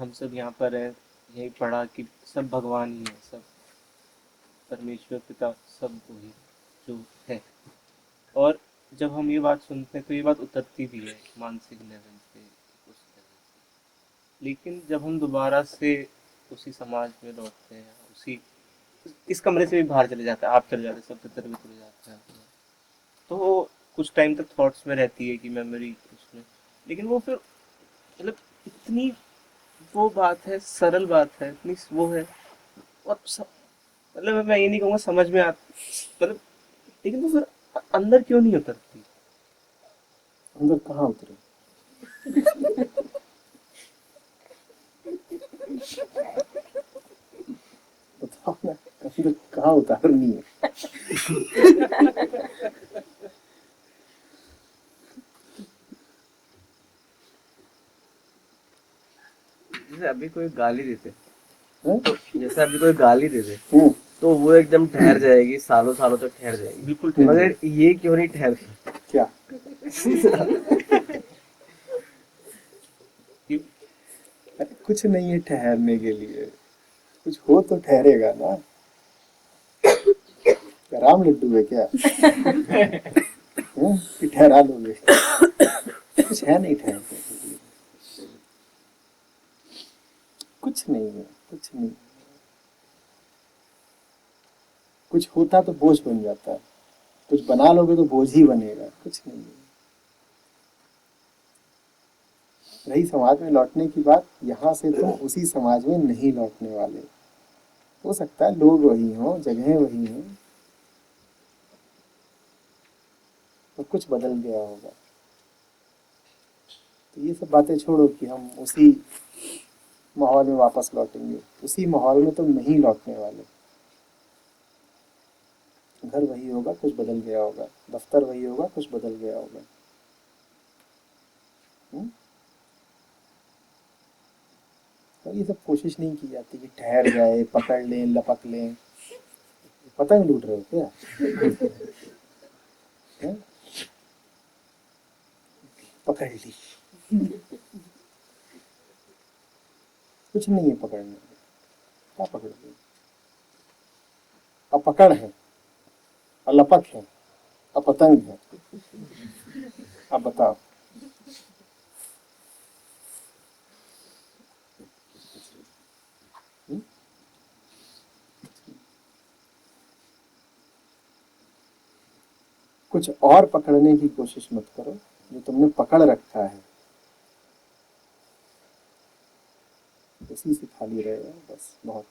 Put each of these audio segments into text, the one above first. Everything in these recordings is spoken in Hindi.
हम सब यहाँ पर हैं, यही पढ़ा कि सब भगवान ही है, सब परमेश्वर पिता सब वही जो है। और जब हम ये बात सुनते हैं तो ये बात उतरती भी है मानसिक लेवल पे, उस लेवल पे। लेकिन जब हम दोबारा से उसी समाज में लौटते हैं, उसी इस कमरे से भी बाहर चले जाते हैं, आप चले जाते हैं, सब तितर बितर हो जाते हैं, तो वो कुछ टाइम तक थॉट्स में रहती है कि मेमोरी उसमें। लेकिन वो फिर मतलब इतनी वो बात है, सरल बात है, इतनी वो है। और सब मतलब मैं ये नहीं कहूँगा समझ में आ मतलब, लेकिन वो फिर अंदर क्यों नहीं उतरती? अंदर कहाँ उतरे? बताओ ना, अंदर कहाँ उतारनी है? जैसे अभी कोई गाली देते, हैं? तो जैसे अभी कोई गाली दे दे हम्म, तो वो एकदम ठहर जाएगी, सालों सालों तक ठहर जाएगी। बिल्कुल ठहर मगर ये क्यों नहीं ठहरती? क्या? क्यों? अरे कुछ नहीं है ठहरने के लिए, कुछ हो तो ठहरेगा ना। क्या राम लड्डू है क्या? कि ठहरा लोगे? कुछ है नहीं ठहरने के लिए, कुछ नहीं है, कुछ नहीं। कुछ होता तो बोझ बन जाता, कुछ बना लोगे तो बोझ ही बनेगा, कुछ नहीं है। रही समाज में लौटने की बात, यहाँ से तुम उसी समाज में नहीं लौटने वाले। हो सकता है लोग वही हों, जगह वही हों, तो कुछ बदल गया होगा। तो ये सब बातें छोड़ो कि हम उसी माहौल में वापस लौटेंगे, उसी माहौल में तुम नहीं लौटने वाले। घर वही होगा, कुछ बदल गया होगा, दफ्तर वही होगा, कुछ बदल गया होगा। हुँ? और ये सब कोशिश नहीं की जाती कि ठहर जाए, पकड़ लें, लपक लें। पतंग लूट रहे हो क्या? हैं? पकड़ ली, कुछ नहीं है पकड़ने में। क्या पकड़ ली? अब पकड़ है, अलपक है, अपतंग है। अब बताओ। हुँ? कुछ और पकड़ने की कोशिश मत करो, जो तुमने पकड़ रखा है उसी से खाली रहेगा, बस बहुत।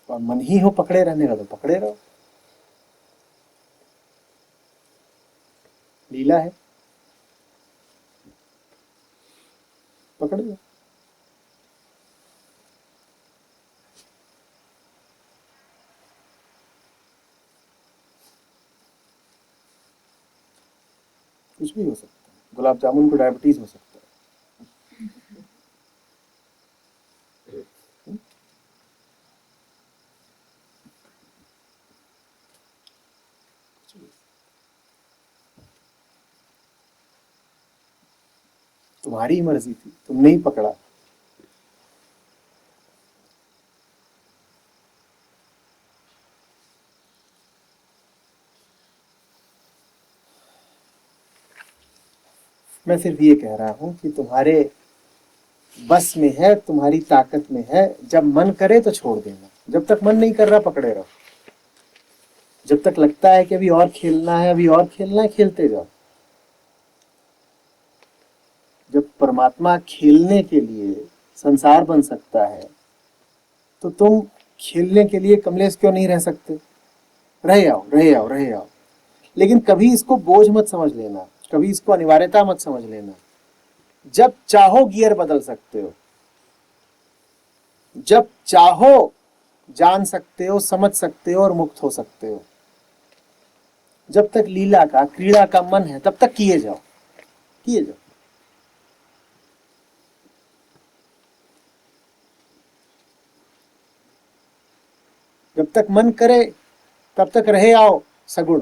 और मन ही हो पकड़े रहने का तो पकड़े रहो, लीला है, पकड़ लो। कुछ भी हो सकता है, गुलाब जामुन को डायबिटीज हो सकता है। तुम्हारी मर्जी थी, तुमने ही पकड़ा। मैं सिर्फ ये कह रहा हूं कि तुम्हारे बस में है, तुम्हारी ताकत में है, जब मन करे तो छोड़ देना, जब तक मन नहीं कर रहा पकड़े रहो। जब तक लगता है कि अभी और खेलना है, अभी और खेलना है, खेलते जाओ। जब परमात्मा खेलने के लिए संसार बन सकता है, तो तुम खेलने के लिए कमलेश क्यों नहीं रह सकते? रहे आओ, रहे आओ, रहे आओ। लेकिन कभी इसको बोझ मत समझ लेना, कभी इसको अनिवार्यता मत समझ लेना। जब चाहो गियर बदल सकते हो, जब चाहो जान सकते हो, समझ सकते हो और मुक्त हो सकते हो। जब तक लीला का, क्रीड़ा का मन है, तब तक किए जाओ, किए जाओ। जब तक मन करे तब तक रहे आओ सगुण।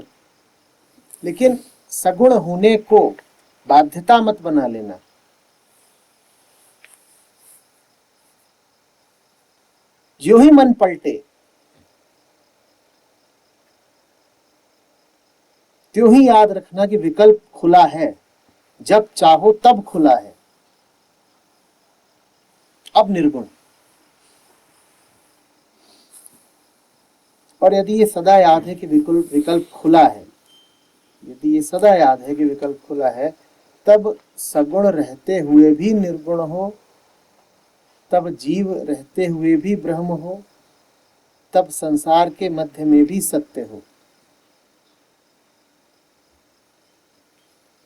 लेकिन सगुण होने को बाध्यता मत बना लेना। जो ही मन पलटे त्यों ही याद रखना कि विकल्प खुला है, जब चाहो तब खुला है। अब निर्गुण। और यदि ये सदा याद है कि विकल्प खुला है, यदि ये सदा याद है कि विकल्प खुला है, तब सगुण रहते हुए भी निर्गुण हो, तब जीव रहते हुए भी ब्रह्म हो, तब संसार के मध्य में भी सत्य हो।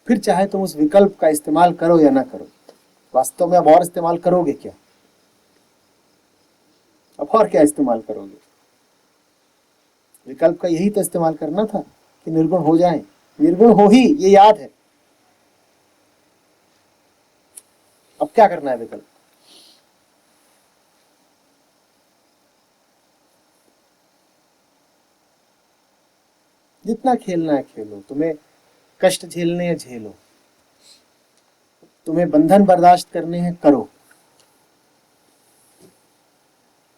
फिर चाहे तुम उस विकल्प का इस्तेमाल करो या ना करो। वास्तव में अब और इस्तेमाल करोगे क्या? अब और क्या इस्तेमाल करोगे? विकल्प का यही तो इस्तेमाल करना था कि निर्गुण हो जाए। निर्गुण हो ही, ये याद है। अब क्या करना है विकल्प? जितना खेलना है खेलो, तुम्हें कष्ट झेलने हैं झेलो, तुम्हें बंधन बर्दाश्त करने हैं करो,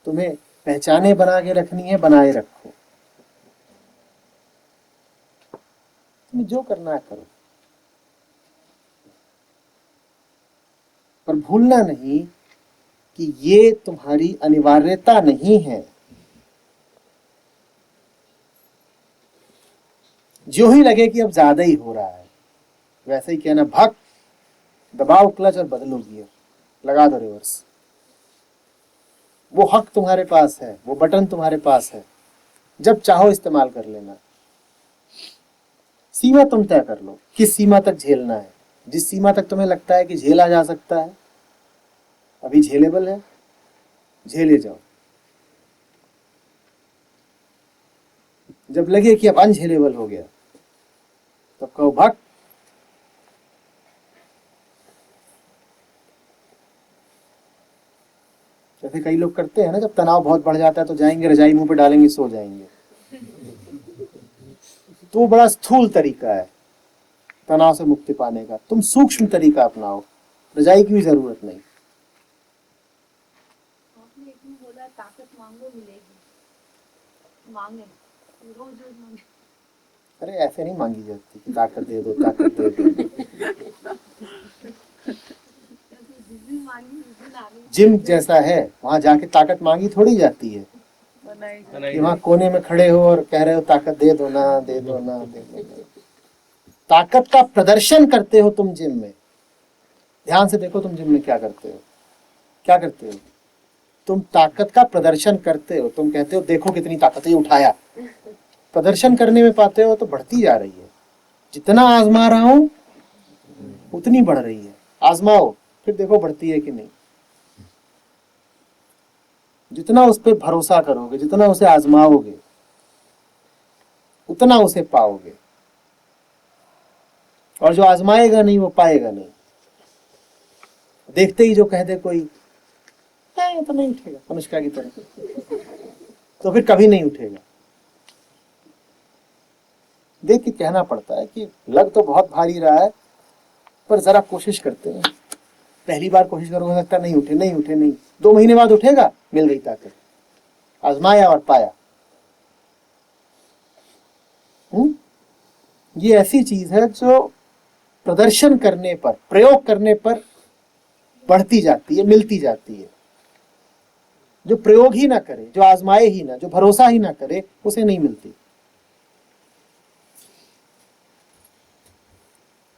तुम्हें पहचाने बना के रखनी है बनाए रखो, तुम्हें जो करना है करो। पर भूलना नहीं कि ये तुम्हारी अनिवार्यता नहीं है। जो ही लगे कि अब ज्यादा ही हो रहा है, वैसे ही कहना भग, दबाओ क्लच और बदलो गियर, लगा दो रिवर्स। वो हक तुम्हारे पास है, वो बटन तुम्हारे पास है, जब चाहो इस्तेमाल कर लेना। सीमा तुम तय कर लो, किस सीमा तक झेलना है। जिस सीमा तक तुम्हें लगता है कि झेला जा सकता है, अभी झेलेबल है, झेले जाओ। जब लगे कि अब अनझेलेबल हो गया, तब कहो भग। जैसे कई लोग करते हैं ना, जब तनाव बहुत बढ़ जाता है तो जाएंगे रजाई मुंह पे डालेंगे सो जाएंगे। तो वो बड़ा स्थूल तरीका है तनाव से मुक्ति पाने का। तुम सूक्ष्म तरीका अपनाओ, रजाई की भी जरूरत नहीं। आपने एक में बोला ताकत मांगो मिलेगी, मांगे रोज रोज मांगे। अरे ऐसे नहीं मांगी जाती कि ताकत दे दो, ताकत दे दो। जिस दिन मांगी उस दिन आ गई। जिम जैसा है, वहां जाके ताकत मांगी थोड़ी जाती है कि वहां कोने में खड़े हो और कह रहे हो ताकत दे दो ना, दे दो ना, दे दो ना। ताकत का प्रदर्शन करते हो तुम जिम में। ध्यान से देखो तुम जिम में क्या करते हो। क्या करते हो? तुम ताकत का प्रदर्शन करते हो। तुम कहते हो देखो कितनी ताकत है, उठाया। प्रदर्शन करने में पाते हो तो बढ़ती जा रही है। जितना आजमा रहा हूं उतनी बढ़ रही है। आजमाओ, फिर देखो बढ़ती है कि नहीं। जितना उस पर भरोसा करोगे, जितना उसे आजमाओगे, उतना उसे पाओगे। और जो आजमाएगा नहीं वो पाएगा नहीं। देखते ही जो कह दे कोई तो नहीं उठेगा, अनुष्का की तरह, तो फिर कभी नहीं उठेगा। देख के कहना पड़ता है कि लग तो बहुत भारी रहा है, पर जरा कोशिश करते हैं। पहली बार कोशिश करोगे, हो सकता नहीं उठे, नहीं उठे, नहीं 2 महीने बाद उठेगा, मिल गई ताकत। आजमाया और पाया। ये ऐसी चीज है जो प्रदर्शन करने पर, प्रयोग करने पर बढ़ती जाती है, मिलती जाती है। जो प्रयोग ही ना करे, जो आजमाए ही ना, जो भरोसा ही ना करे, उसे नहीं मिलती।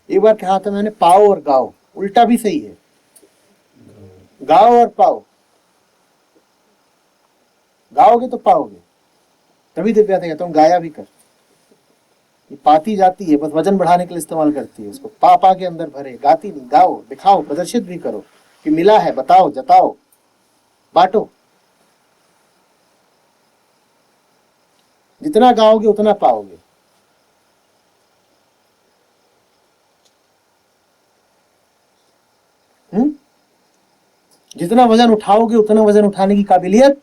एक बार कहा था मैंने, पाओ और गाओ। उल्टा भी सही है, गाओ और पाओ। गाओगे तो पाओगे। तभी दिव्या था कहता हूं गाया भी कर। ये पाती जाती है, बस वजन बढ़ाने के लिए इस्तेमाल करती है उसको। पा के अंदर भरे, गाती नहीं। गाओ, दिखाओ, प्रदर्शित भी करो कि मिला है, बताओ, जताओ, बांटो। जितना गाओगे उतना पाओगे। जितना वजन उठाओगे उतना वजन उठाने की काबिलियत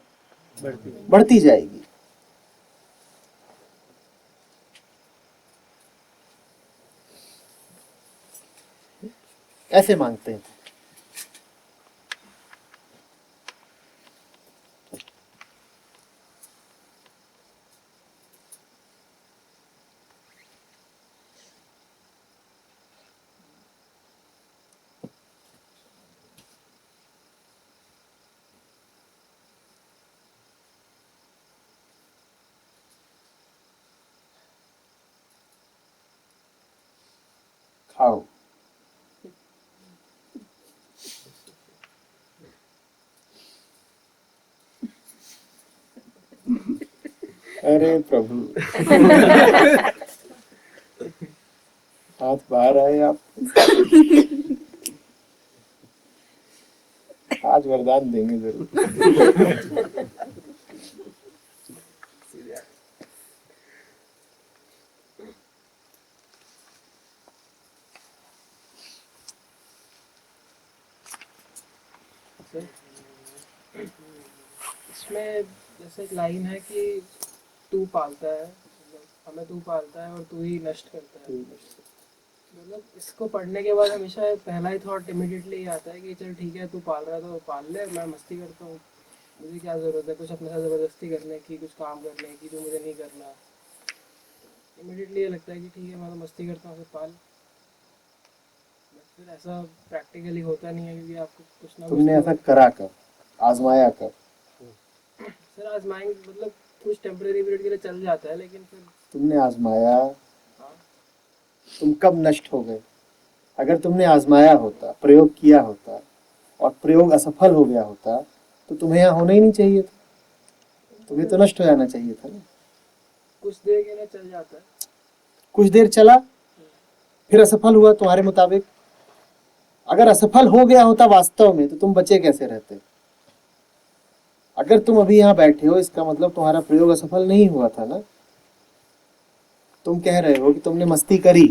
बढ़ती जाएगी। ऐसे मांगते हैं। खाओ। अरे प्रभु, हाथ बाहर आए आप। आज वरदान देंगे जरूर। इसमें जैसे एक लाइन है कि तू पालता है, मतलब हमें तू पालता है और तू ही नष्ट करता है। मतलब इसको पढ़ने के बाद हमेशा पहला ही थॉट इमिडिएटली ये आता है कि चल ठीक है, तू पाल रहा है तो पाल ले, मैं मस्ती करता हूँ, मुझे क्या ज़रूरत है कुछ अपने साथ ज़बरदस्ती करने की, कुछ काम करने की जो मुझे नहीं करना। इमिडिएटली ये लगता है कि ठीक है, मैं तो मस्ती करता हूँ, फिर पाल। फिर ऐसा प्रैक्टिकली होता नहीं है, क्योंकि आपको कुछ ना तुमने कुछ ऐसा करा कब, आजमाया कब? सर आजमाएंगे, मतलब कुछ टेम्परेरी पीरियड के लिए चल जाता है, लेकिन फिर तुमने आजमाया, हाँ तुम कब नष्ट हो गए? अगर तुमने आजमाया होता, प्रयोग किया होता और प्रयोग असफल हो गया होता तो तुम्हें यहाँ होना ही नहीं चाहिए था, तुम्हें तो नष्ट हो जाना चाहिए था ना। कुछ देर के लिए चल जाता है। कुछ देर चला, फिर असफल हुआ तुम्हारे मुताबिक। अगर असफल हो गया होता वास्तव में तो तुम बचे कैसे रहते? अगर तुम अभी यहाँ बैठे हो इसका मतलब तुम्हारा प्रयोग असफल नहीं हुआ था ना। तुम कह रहे हो कि तुमने मस्ती करी,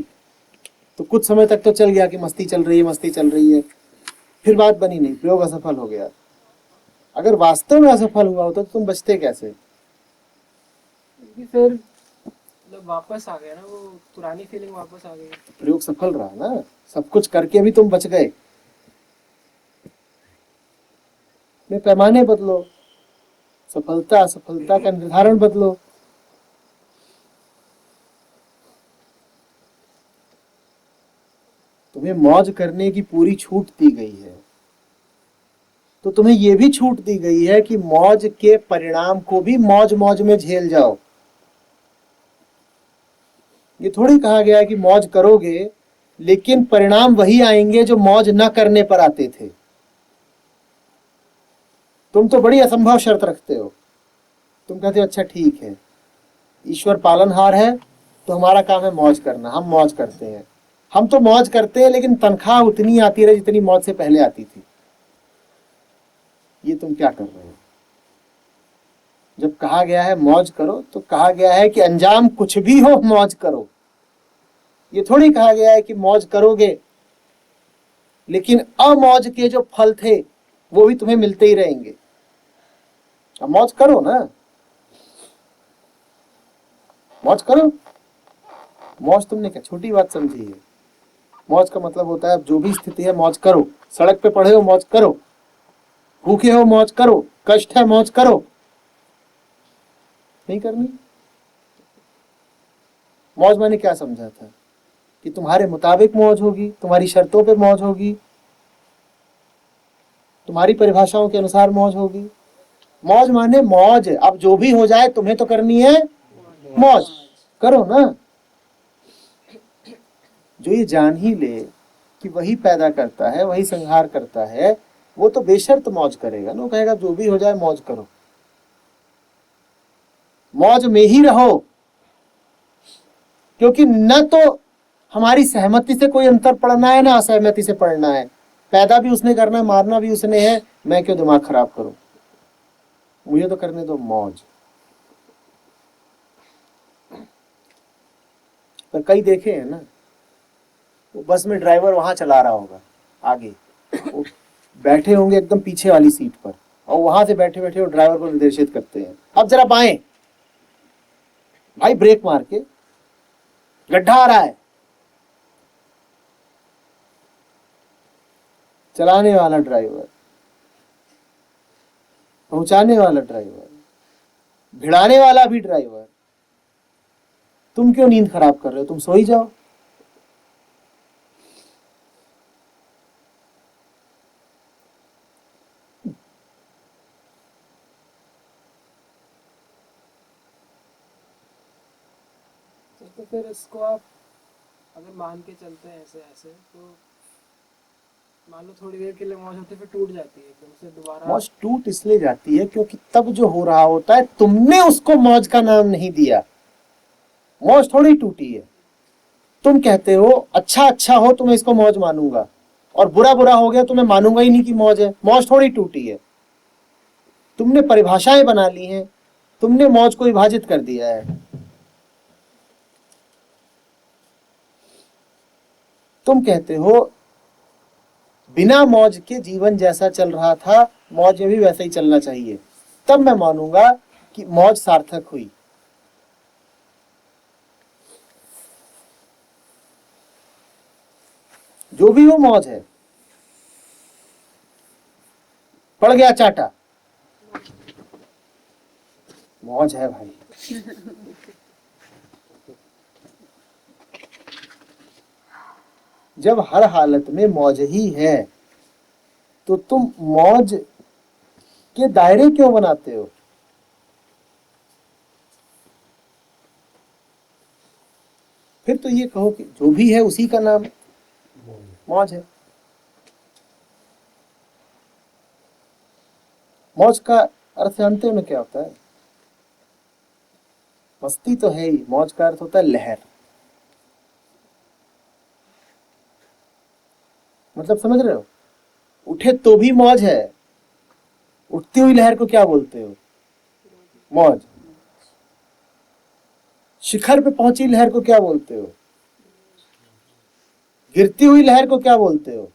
तो कुछ समय तक तो चल गया कि मस्ती चल रही है, मस्ती चल रही है, फिर बात बनी नहीं, प्रयोग असफल हो गया। अगर वास्तव में असफल हुआ होता तो तुम बचते कैसे? क्योंकि फिर मतलब वापस आ गया ना, वो पुरानी फीलिंग वापस आ गई। प्रयोग सफल रहा ना, सब कुछ करके भी तुम बच गए। अपने पैमाने बदलो, सफलता असफलता का निर्धारण बदलो। तुम्हें मौज करने की पूरी छूट दी गई है, तो तुम्हें यह भी छूट दी गई है कि मौज के परिणाम को भी मौज मौज में झेल जाओ। ये थोड़ी कहा गया है कि मौज करोगे लेकिन परिणाम वही आएंगे जो मौज न करने पर आते थे। तुम तो बड़ी असंभव शर्त रखते हो। तुम कहते हो अच्छा ठीक है, ईश्वर पालनहार है तो हमारा काम है मौज करना, हम मौज करते हैं। हम तो मौज करते हैं लेकिन तनख्वाह उतनी आती रहे जितनी मौज से पहले आती थी। ये तुम क्या कर रहे हो? जब कहा गया है मौज करो तो कहा गया है कि अंजाम कुछ भी हो मौज करो। ये थोड़ी कहा गया है कि मौज करोगे लेकिन अमौज के जो फल थे वो भी तुम्हें मिलते ही रहेंगे। अब मौज करो ना, मौज करो। मौज तुमने क्या छोटी बात समझी है? मौज का मतलब होता है जो भी स्थिति है मौज करो। सड़क पे पड़े हो मौज करो, भूखे हो मौज करो, कष्ट है मौज करो। नहीं करनी? मौज मैंने क्या समझा था कि तुम्हारे मुताबिक मौज होगी, तुम्हारी शर्तों पे मौज होगी, तुम्हारी परिभाषाओं के अनुसार मौज होगी। मौज माने मौज, अब जो भी हो जाए तुम्हें तो करनी है मौज, करो ना। जो ये जान ही ले कि वही पैदा करता है, वही संहार करता है, वो तो बेशर्त मौज करेगा ना। वो कहेगा जो भी हो जाए मौज करो, मौज में ही रहो। क्योंकि न तो हमारी सहमति से कोई अंतर पड़ना है, ना असहमति से पड़ना है। पैदा भी उसने करना है, मारना भी उसने है। मैं क्यों दिमाग खराब करूं? मुझे तो करने दो मौज। पर कई देखे हैं ना, वो बस में ड्राइवर वहां चला रहा होगा आगे, वो बैठे होंगे एकदम पीछे वाली सीट पर, और वहां से बैठे बैठे वो ड्राइवर को निर्देशित करते हैं अब जरा बाएं, भाई ब्रेक मार के, गड्ढा आ रहा है। चलाने वाला ड्राइवर, पहुंचाने वाला ड्राइवर, भिड़ाने वाला भी ड्राइवर। तुम क्यों नींद खराब कर रहे हो? तुम सो ही जाओ। तो फिर इसको आप अगर मान के चलते हैं ऐसे ऐसे, तो मान लो थोड़ी देर के लिए मौज होती है, फिर टूट जाती है एकदम से दोबारा। मौज टूट इसलिए जाती है क्योंकि तब जो हो रहा होता है तुमने उसको मौज का नाम नहीं दिया। मौज थोड़ी टूटी है। तुम कहते हो अच्छा अच्छा हो तो मैं इसको मौज मानूंगा, और बुरा बुरा हो गया तो मैं मानूंगा ही नहीं कि मौज है। मौज थोड़ी टूटी है। तुमने परिभाषाएं बना ली हैं, तुमने मौज को विभाजित कर दिया है। तुम कहते हो बिना मौज के जीवन जैसा चल रहा था मौज में भी वैसा ही चलना चाहिए, तब मैं मानूंगा कि मौज सार्थक हुई। जो भी वो मौज है, पड़ गया चाटा, मौज है भाई। जब हर हालत में मौज ही है तो तुम मौज के दायरे क्यों बनाते हो? फिर तो ये कहो कि जो भी है उसी का नाम मौज है। मौज का अर्थ जानते हो ना क्या होता है? मस्ती तो है ही, मौज का अर्थ होता है लहर। मतलब समझ रहे हो? उठे तो भी मौज है। उठती हुई लहर को क्या बोलते हो? मौज। शिखर पे पहुंची लहर को क्या बोलते हो? गिरती हुई लहर को क्या बोलते हो?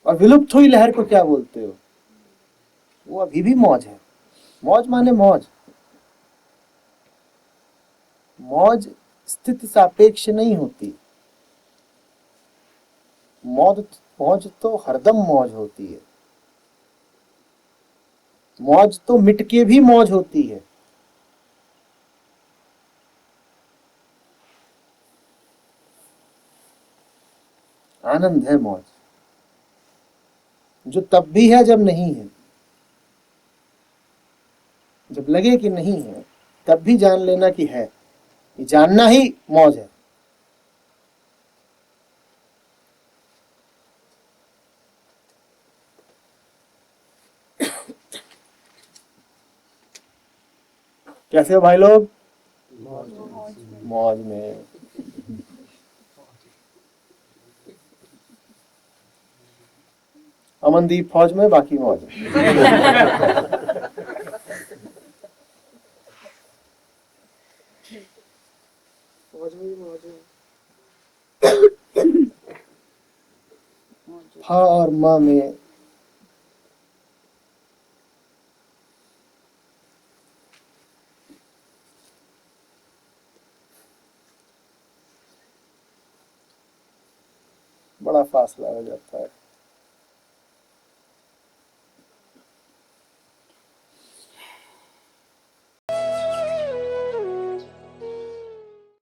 और विलुप्त हुई लहर को क्या बोलते हो? वो अभी भी मौज है। मौज माने मौज। मौज स्थिति सापेक्ष नहीं होती। मौज मौज तो हरदम मौज होती है। मौज तो मिट के भी मौज होती है। आनंद है मौज, जो तब भी है जब नहीं है। जब लगे कि नहीं है तब भी जान लेना कि है। ये जानना ही मौज है। कैसे हो भाई लोग? मौज में। अमनदीप फौज में, बाकी मौज में। मौज में भी मौज है। फा और माँ में बड़ा फासला हो जाता है।